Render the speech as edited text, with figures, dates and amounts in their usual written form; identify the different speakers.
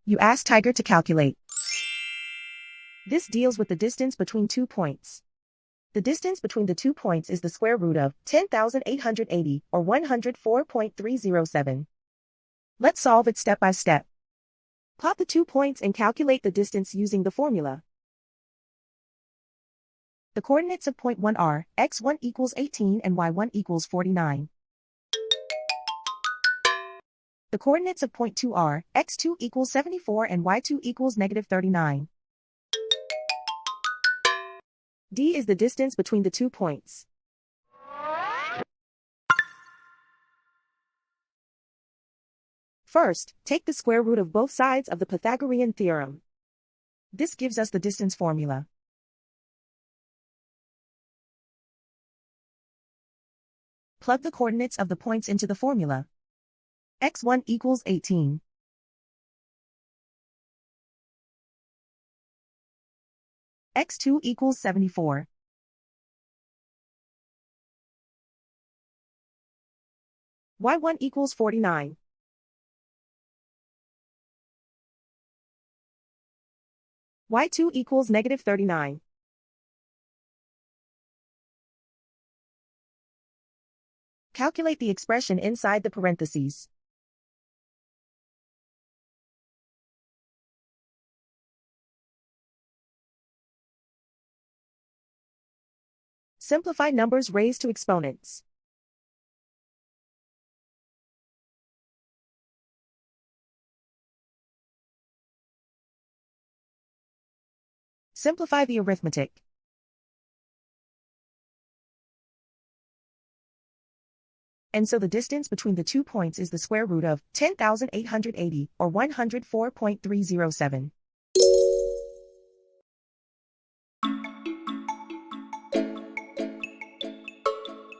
Speaker 1: You ask Tiger to calculate. This deals with the distance between 2 points. The distance between the 2 points is the square root of 10,880, or 104.307. Let's solve it step by step. Plot the 2 points and calculate the distance using the formula. The coordinates of point 1 are x1 equals 18 and y1 equals 49. The coordinates of point 2 are x2 equals 74 and y2 equals negative 39. D is the distance between the 2 points. First, take the square root of both sides of the Pythagorean theorem. This gives us the distance formula. Plug the coordinates of the points into the formula. x1 equals 18. x2 equals 74. y1 equals 49. y2 equals negative 39. Calculate the expression inside the parentheses. Simplify numbers raised to exponents. Simplify the arithmetic. And so the distance between the 2 points is the square root of 10,880, or 104.307.